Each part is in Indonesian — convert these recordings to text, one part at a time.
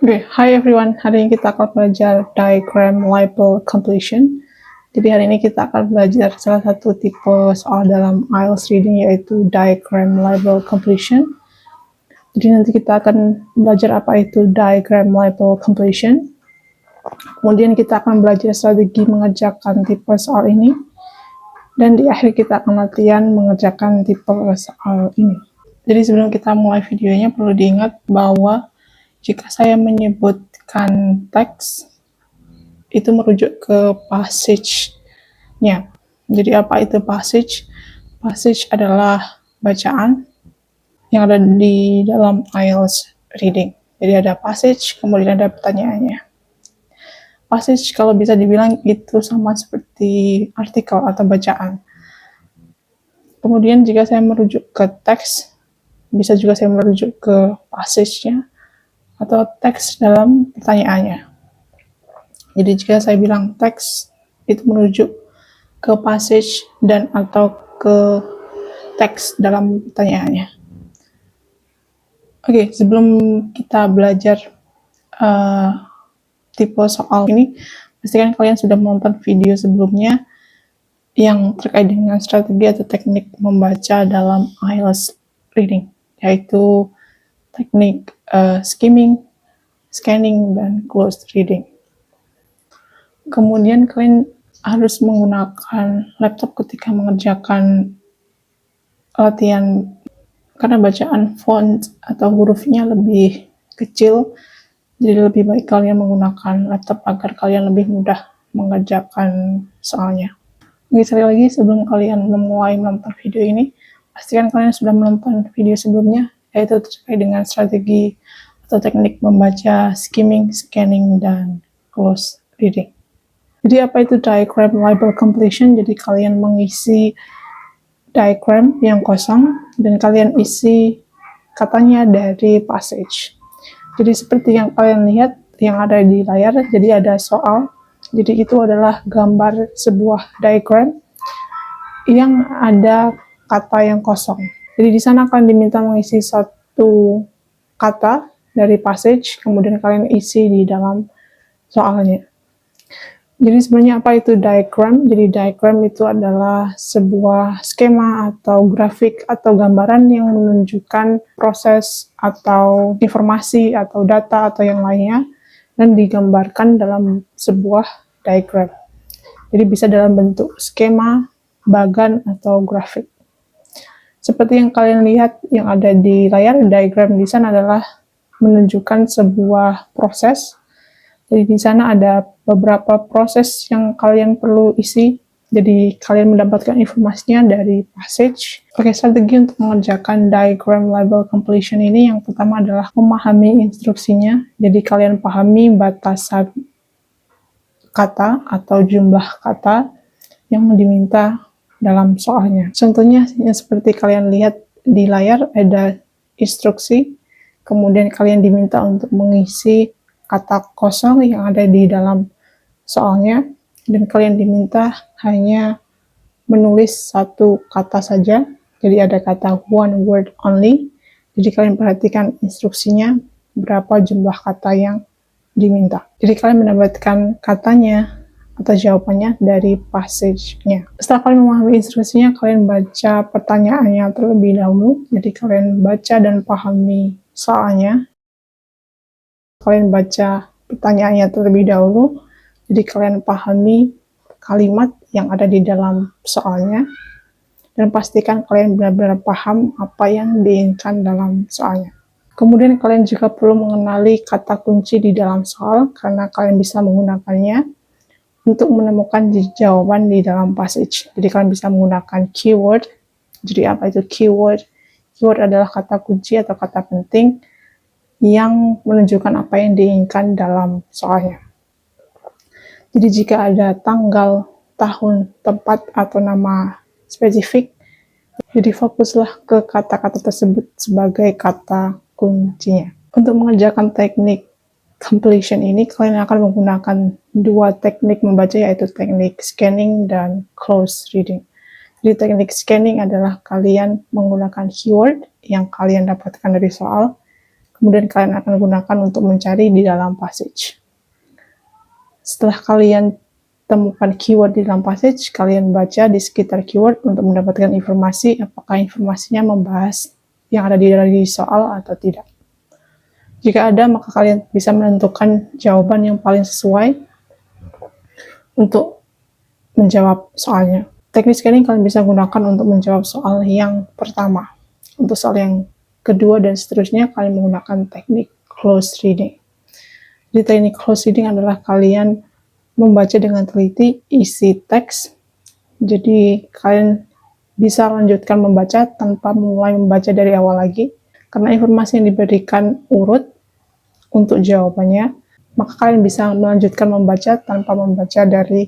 Hi everyone. Hari ini kita akan belajar diagram label completion. Jadi hari ini kita akan belajar salah satu tipe soal dalam IELTS reading yaitu diagram label completion. Jadi nanti kita akan belajar apa itu diagram label completion. Kemudian kita akan belajar strategi mengerjakan tipe soal ini. Dan di akhir kita akan latihan mengerjakan tipe soal ini. Jadi sebelum kita mulai videonya perlu diingat bahwa jika saya menyebutkan teks, itu merujuk ke passage-nya. Jadi apa itu passage? Passage adalah bacaan yang ada di dalam IELTS reading. Jadi ada passage, kemudian ada pertanyaannya. Passage kalau bisa dibilang itu sama seperti artikel atau bacaan. Kemudian jika saya merujuk ke teks, bisa juga saya merujuk ke passage-nya atau teks dalam pertanyaannya. Jadi jika saya bilang teks, itu merujuk ke passage dan atau ke teks dalam pertanyaannya. Oke, sebelum kita belajar tipe soal ini, pastikan kalian sudah menonton video sebelumnya yang terkait dengan strategi atau teknik membaca dalam IELTS reading, yaitu teknik skimming, scanning, dan closed reading. Kemudian kalian harus menggunakan laptop ketika mengerjakan latihan karena bacaan font atau hurufnya lebih kecil, jadi lebih baik kalian menggunakan laptop agar kalian lebih mudah mengerjakan soalnya. Oke, sekali lagi sebelum kalian memulai menonton video ini, pastikan kalian sudah menonton video sebelumnya, yaitu terkait dengan strategi atau teknik membaca skimming, scanning, dan close reading. Jadi apa itu diagram label completion? Jadi kalian mengisi diagram yang kosong dan kalian isi katanya dari passage. Jadi seperti yang kalian lihat yang ada di layar, jadi ada soal. Jadi itu adalah gambar sebuah diagram yang ada kata yang kosong. Jadi di sana kalian diminta mengisi satu kata dari passage, kemudian kalian isi di dalam soalnya. Jadi sebenarnya apa itu diagram? Jadi diagram itu adalah sebuah skema atau grafik atau gambaran yang menunjukkan proses atau informasi atau data atau yang lainnya dan digambarkan dalam sebuah diagram. Jadi bisa dalam bentuk skema, bagan, atau grafik. Seperti yang kalian lihat yang ada di layar, diagram di sana adalah menunjukkan sebuah proses. Jadi di sana ada beberapa proses yang kalian perlu isi. Jadi kalian mendapatkan informasinya dari passage. Oke, strategi untuk mengerjakan diagram label completion ini yang pertama adalah memahami instruksinya. Jadi kalian pahami batasan kata atau jumlah kata yang diminta dalam soalnya. Contohnya yang seperti kalian lihat di layar ada instruksi, kemudian kalian diminta untuk mengisi kata kosong yang ada di dalam soalnya, dan kalian diminta hanya menulis satu kata saja. Jadi ada kata one word only. Jadi kalian perhatikan instruksinya berapa jumlah kata yang diminta. Jadi kalian mendapatkan katanya atau jawabannya dari passage-nya. Setelah kalian memahami instruksinya, kalian baca pertanyaannya terlebih dahulu. Jadi kalian baca dan pahami soalnya. Kalian baca pertanyaannya terlebih dahulu. Jadi kalian pahami kalimat yang ada di dalam soalnya. Dan pastikan kalian benar-benar paham apa yang diinginkan dalam soalnya. Kemudian kalian juga perlu mengenali kata kunci di dalam soal karena kalian bisa menggunakannya untuk menemukan jawaban di dalam passage. Jadi kalian bisa menggunakan keyword. Jadi apa itu keyword? Keyword adalah kata kunci atau kata penting yang menunjukkan apa yang diinginkan dalam soalnya. Jadi jika ada tanggal, tahun, tempat, atau nama spesifik, jadi fokuslah ke kata-kata tersebut sebagai kata kuncinya. Untuk mengerjakan teknik completion ini, kalian akan menggunakan dua teknik membaca, yaitu teknik scanning dan close reading. Jadi teknik scanning adalah kalian menggunakan keyword yang kalian dapatkan dari soal, kemudian kalian akan gunakan untuk mencari di dalam passage. Setelah kalian temukan keyword di dalam passage, kalian baca di sekitar keyword untuk mendapatkan informasi apakah informasinya membahas yang ada di soal atau tidak. Jika ada, maka kalian bisa menentukan jawaban yang paling sesuai untuk menjawab soalnya. Teknik scanning kalian bisa gunakan untuk menjawab soal yang pertama. Untuk soal yang kedua dan seterusnya, kalian menggunakan teknik close reading. Jadi teknik close reading adalah kalian membaca dengan teliti isi teks. Jadi kalian bisa lanjutkan membaca tanpa mulai membaca dari awal lagi. Karena informasi yang diberikan urut untuk jawabannya, maka kalian bisa melanjutkan membaca tanpa membaca dari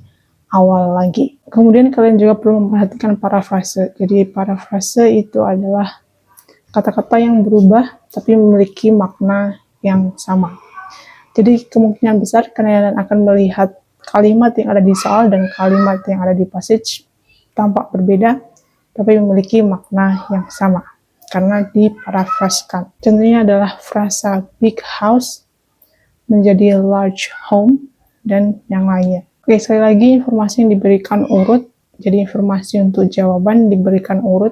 awal lagi. Kemudian kalian juga perlu memperhatikan parafrase. Jadi parafrase itu adalah kata-kata yang berubah tapi memiliki makna yang sama. Jadi kemungkinan besar kalian akan melihat kalimat yang ada di soal dan kalimat yang ada di passage tampak berbeda tapi memiliki makna yang sama karena diparafraskan. Contohnya adalah frasa big house menjadi large home dan yang lainnya. Oke, sekali lagi informasi yang diberikan urut, jadi informasi untuk jawaban diberikan urut.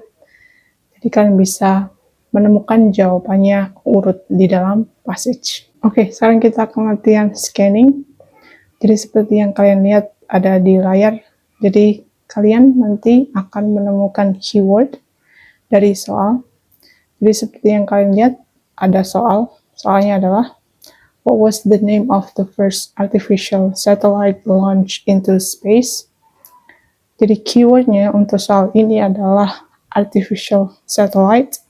Jadi kalian bisa menemukan jawabannya urut di dalam passage. Oke, sekarang kita akan latihan scanning. Jadi seperti yang kalian lihat ada di layar. Jadi kalian nanti akan menemukan keyword dari soal. Jadi seperti yang kalian lihat ada soal. Soalnya adalah what was the name of the first artificial satellite launched into space? Jadi keywordnya untuk soal ini adalah artificial satellite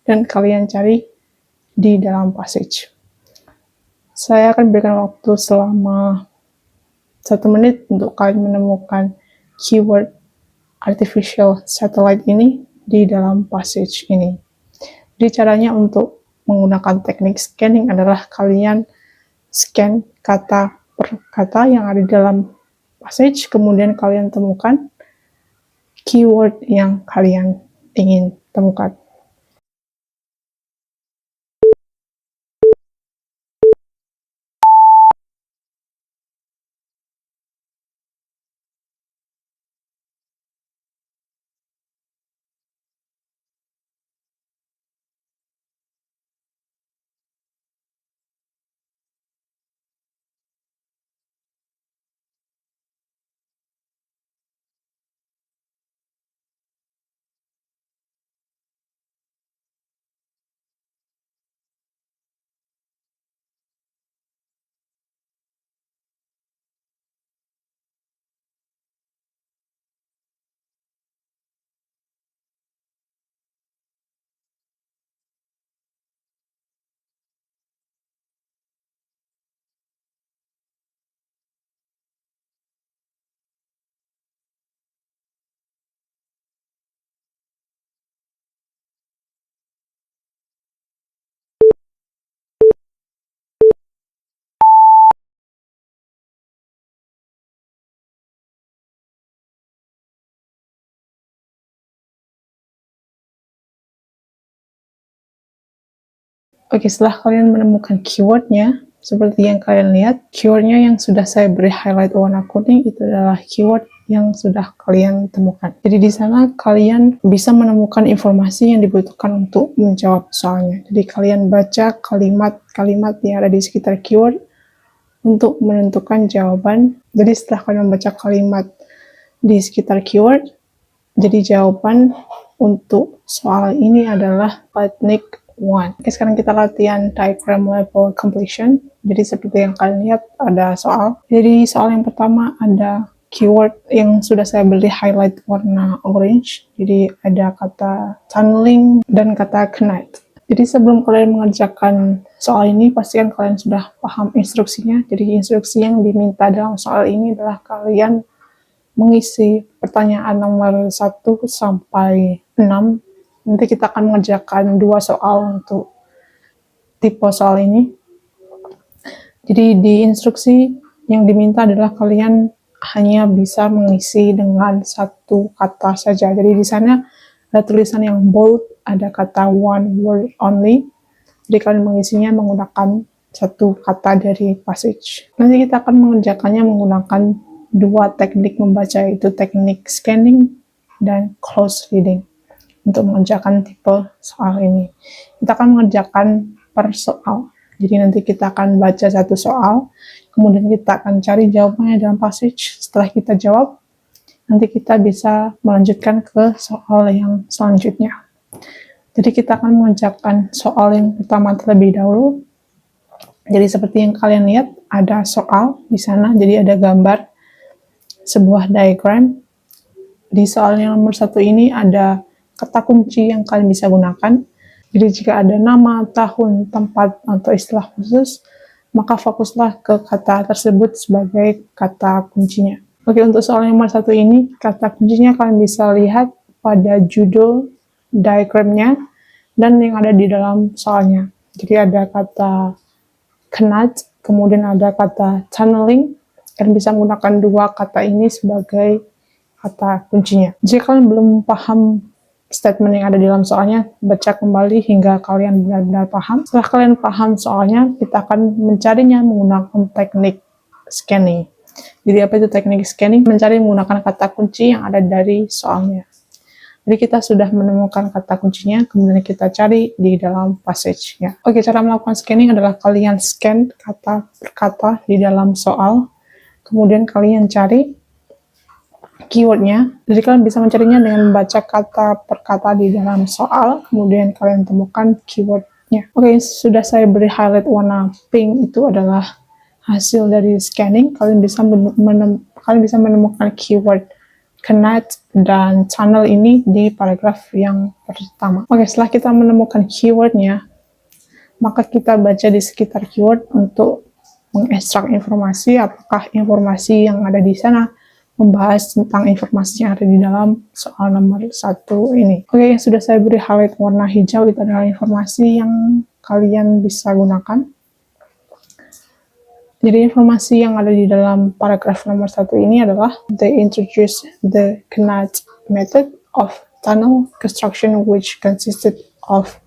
dan kalian cari di dalam passage. Saya akan berikan waktu selama 1 menit untuk kalian menemukan keyword artificial satellite ini di dalam passage ini. Jadi caranya untuk menggunakan teknik scanning adalah kalian scan kata per kata yang ada di dalam passage, kemudian kalian temukan keyword yang kalian ingin temukan. Oke, setelah kalian menemukan keywordnya, seperti yang kalian lihat, keywordnya yang sudah saya beri highlight warna kuning itu adalah keyword yang sudah kalian temukan. Jadi di sana kalian bisa menemukan informasi yang dibutuhkan untuk menjawab soalnya. Jadi kalian baca kalimat-kalimat yang ada di sekitar keyword untuk menentukan jawaban. Jadi setelah kalian membaca kalimat di sekitar keyword, jadi jawaban untuk soal ini adalah teknik 1. Oke, sekarang kita latihan diagram level completion. Jadi seperti yang kalian lihat ada soal. Jadi soal yang pertama ada keyword yang sudah saya beri highlight warna orange. Jadi ada kata tunneling dan kata connect. Jadi sebelum kalian mengerjakan soal ini, pastikan kalian sudah paham instruksinya. Jadi instruksi yang diminta dalam soal ini adalah kalian mengisi pertanyaan nomor 1 sampai 6. Nanti kita akan mengerjakan 2 soal untuk tipe soal ini. Jadi di instruksi yang diminta adalah kalian hanya bisa mengisi dengan 1 kata saja. Jadi di sana ada tulisan yang bold, ada kata one word only. Jadi kalian mengisinya menggunakan satu kata dari passage. Nanti kita akan mengerjakannya menggunakan dua teknik membaca, yaitu teknik scanning dan close reading. Untuk mengerjakan tipe soal ini, kita akan mengerjakan per soal. Jadi nanti kita akan baca satu soal, kemudian kita akan cari jawabannya dalam passage. Setelah kita jawab, nanti kita bisa melanjutkan ke soal yang selanjutnya. Jadi kita akan mengerjakan soal yang pertama terlebih dahulu. Jadi seperti yang kalian lihat, ada soal di sana, jadi ada gambar sebuah diagram. Di soal yang nomor 1 ini ada kata kunci yang kalian bisa gunakan. Jadi jika ada nama, tahun, tempat, atau istilah khusus, maka fokuslah ke kata tersebut sebagai kata kuncinya. Oke, untuk soal yang nomor 1 ini, kata kuncinya kalian bisa lihat pada judul diagramnya dan yang ada di dalam soalnya. Jadi ada kata cannot, kemudian ada kata tunneling. Kalian bisa menggunakan dua kata ini sebagai kata kuncinya. Jika kalian belum paham statement yang ada di dalam soalnya, baca kembali hingga kalian benar-benar paham. Setelah kalian paham soalnya, kita akan mencarinya menggunakan teknik scanning. Jadi apa itu teknik scanning? Mencari menggunakan kata kunci yang ada dari soalnya. Jadi kita sudah menemukan kata kuncinya, kemudian kita cari di dalam passage-nya. Oke, cara melakukan scanning adalah kalian scan kata per kata di dalam soal, kemudian kalian cari keywordnya. Jadi kalian bisa mencarinya dengan membaca kata per kata di dalam soal, kemudian kalian temukan keywordnya. Oke, sudah saya beri highlight warna pink, itu adalah hasil dari scanning. Kalian bisa menemukan keyword connect dan tunnel ini di paragraf yang pertama. Oke, setelah kita menemukan keywordnya, maka kita baca di sekitar keyword untuk mengekstrak informasi, apakah informasi yang ada di sana membahas tentang informasi yang ada di dalam soal nomor 1 ini. Oke, yang sudah saya beri highlight warna hijau itu adalah informasi yang kalian bisa gunakan. Jadi informasi yang ada di dalam paragraf nomor 1 ini adalah they introduce the Knadd method of tunnel construction, which consisted of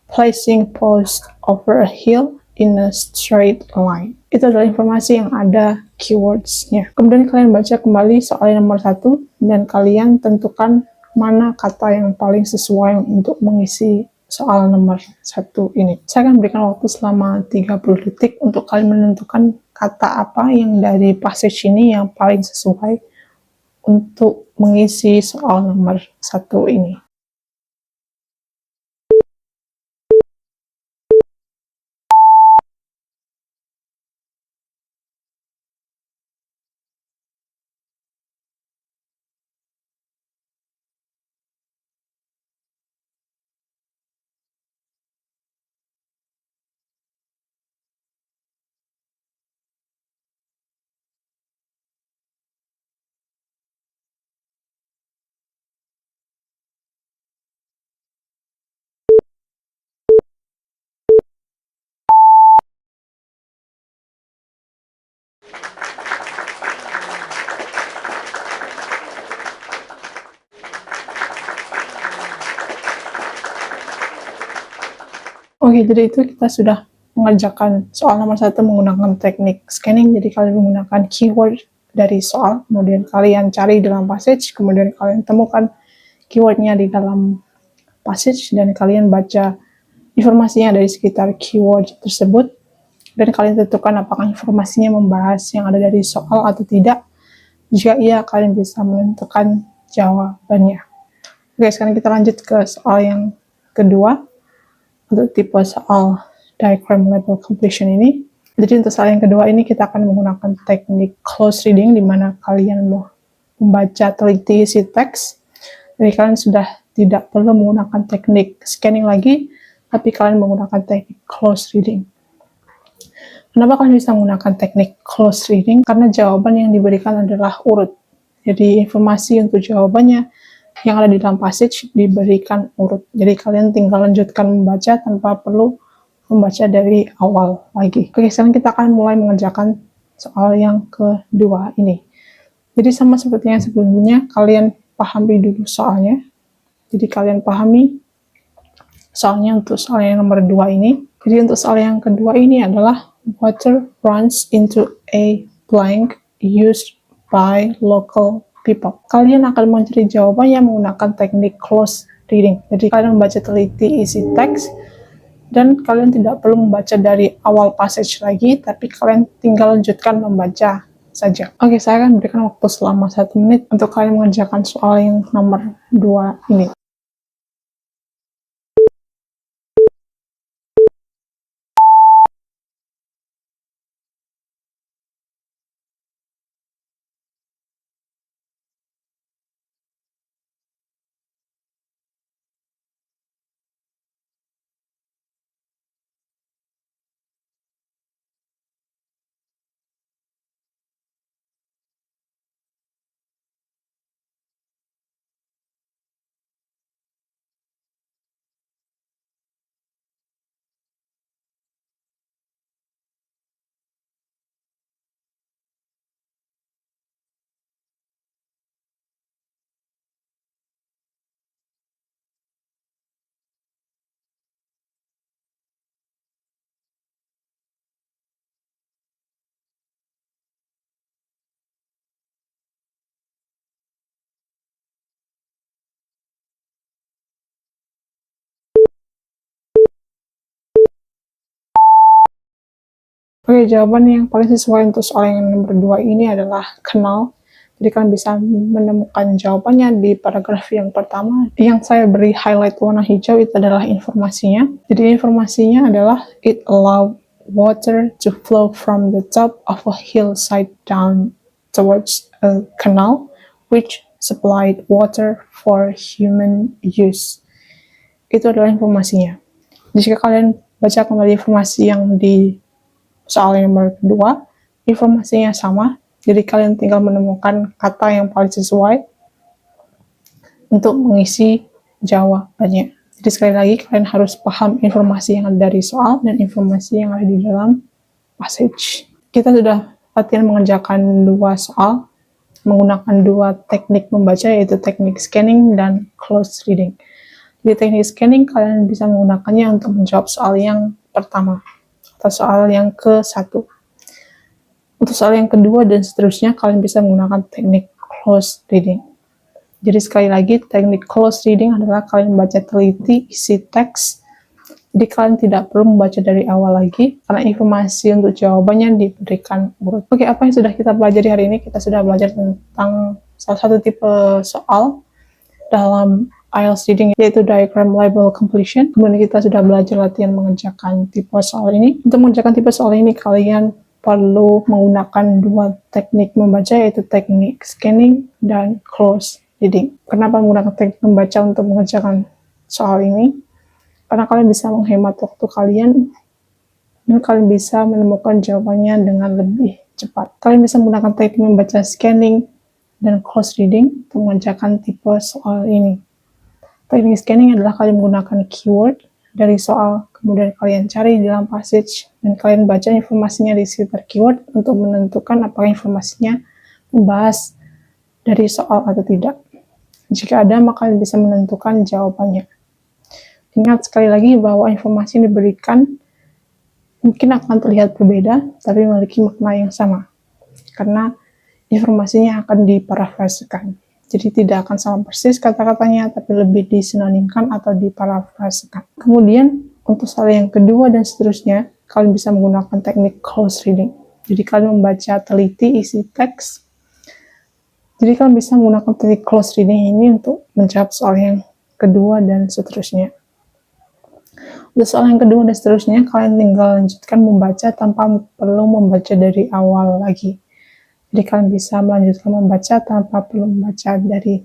placing posts over a hill in a straight line. Itu adalah informasi yang ada keywords-nya. Kemudian kalian baca kembali soal nomor 1 dan kalian tentukan mana kata yang paling sesuai untuk mengisi soal nomor 1 ini. Saya akan berikan waktu selama 30 detik untuk kalian menentukan kata apa yang dari passage ini yang paling sesuai untuk mengisi soal nomor 1 ini. Oke, jadi itu kita sudah mengerjakan soal nomor 1 menggunakan teknik scanning. Jadi kalian menggunakan keyword dari soal, kemudian kalian cari dalam passage, kemudian kalian temukan keywordnya di dalam passage, dan kalian baca informasinya dari sekitar keyword tersebut, dan kalian tentukan apakah informasinya membahas yang ada dari soal atau tidak. Jika iya, kalian bisa menentukan jawabannya. Oke, sekarang kita lanjut ke soal yang kedua. Untuk tipe soal diagram label completion ini. Jadi untuk soal yang kedua ini kita akan menggunakan teknik close reading, di mana kalian mau membaca teliti isi teks. Jadi kalian sudah tidak perlu menggunakan teknik scanning lagi, tapi kalian menggunakan teknik close reading. Kenapa kalian bisa menggunakan teknik close reading? Karena jawaban yang diberikan adalah urut. Jadi informasi untuk jawabannya yang ada di dalam passage diberikan urut. Jadi kalian tinggal lanjutkan membaca tanpa perlu membaca dari awal lagi. Oke, sekarang kita akan mulai mengerjakan soal yang kedua ini. Jadi sama seperti yang sebelumnya, kalian pahami dulu soalnya. Jadi kalian pahami soalnya untuk soal yang nomor 2 ini. Jadi untuk soal yang kedua ini adalah water runs into a blank used by local people. Kalian akan mencari jawabannya menggunakan teknik close reading. Jadi kalian membaca teliti isi teks dan kalian tidak perlu membaca dari awal passage lagi, tapi kalian tinggal lanjutkan membaca saja. Oke, saya akan berikan waktu selama 1 menit untuk kalian mengerjakan soal yang nomor 2 ini. Oke, jawaban yang paling sesuai untuk soal yang nomor 2 ini adalah canal. Jadi kalian bisa menemukan jawabannya di paragraf yang pertama. Yang saya beri highlight warna hijau itu adalah informasinya. Jadi informasinya adalah it allow water to flow from the top of a hillside down towards a canal which supplied water for human use. Itu adalah informasinya. Jika kalian baca kembali informasi yang di soal yang nomor 2, informasinya sama, jadi kalian tinggal menemukan kata yang paling sesuai untuk mengisi jawabannya. Jadi sekali lagi kalian harus paham informasi yang ada dari soal dan informasi yang ada di dalam passage. Kita sudah latihan mengerjakan 2 soal menggunakan 2 teknik membaca, yaitu teknik scanning dan close reading. Di teknik scanning kalian bisa menggunakannya untuk menjawab soal yang pertama atau soal yang ke-1. Untuk soal yang kedua dan seterusnya kalian bisa menggunakan teknik close reading. Jadi sekali lagi teknik close reading adalah kalian membaca teliti isi teks. Jadi kalian tidak perlu membaca dari awal lagi karena informasi untuk jawabannya diberikan urut. Oke, apa yang sudah kita pelajari hari ini? Kita sudah belajar tentang salah satu tipe soal dalam IELTS reading, yaitu diagram label completion. Kemudian kita sudah belajar latihan mengerjakan tipe soal ini. Untuk mengerjakan tipe soal ini, kalian perlu menggunakan 2 teknik membaca, yaitu teknik scanning dan close reading. Kenapa menggunakan teknik membaca untuk mengerjakan soal ini? Karena kalian bisa menghemat waktu kalian dan kalian bisa menemukan jawabannya dengan lebih cepat. Kalian bisa menggunakan teknik membaca scanning dan close reading untuk mengerjakan tipe soal ini. Teknik scanning adalah kalian menggunakan keyword dari soal, kemudian kalian cari di dalam passage, dan kalian baca informasinya di sekitar keyword untuk menentukan apakah informasinya membahas dari soal atau tidak. Jika ada, maka kalian bisa menentukan jawabannya. Ingat sekali lagi bahwa informasi yang diberikan mungkin akan terlihat berbeda, tapi memiliki makna yang sama. Karena informasinya akan diparafrasekan. Jadi tidak akan sama persis kata-katanya, tapi lebih disinonimkan atau diparafrasekan. Kemudian, untuk soal yang kedua dan seterusnya, kalian bisa menggunakan teknik close reading. Jadi kalian membaca teliti isi teks. Jadi kalian bisa menggunakan teknik close reading ini untuk menjawab soal yang kedua dan seterusnya. Untuk soal yang kedua dan seterusnya, kalian tinggal lanjutkan membaca tanpa perlu membaca dari awal lagi. Jadi kalian bisa melanjutkan membaca tanpa perlu membaca dari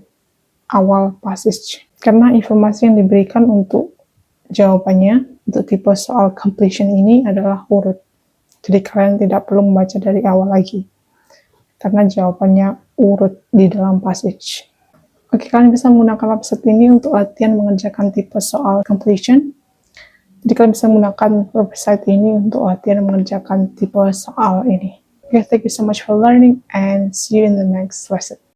awal passage. Karena informasi yang diberikan untuk jawabannya, untuk tipe soal completion ini adalah urut. Jadi kalian tidak perlu membaca dari awal lagi. Karena jawabannya urut di dalam passage. Oke, kalian bisa menggunakan website ini untuk latihan mengerjakan tipe soal completion. Jadi kalian bisa menggunakan website ini untuk latihan mengerjakan tipe soal ini. Okay, thank you so much for learning and see you in the next lesson.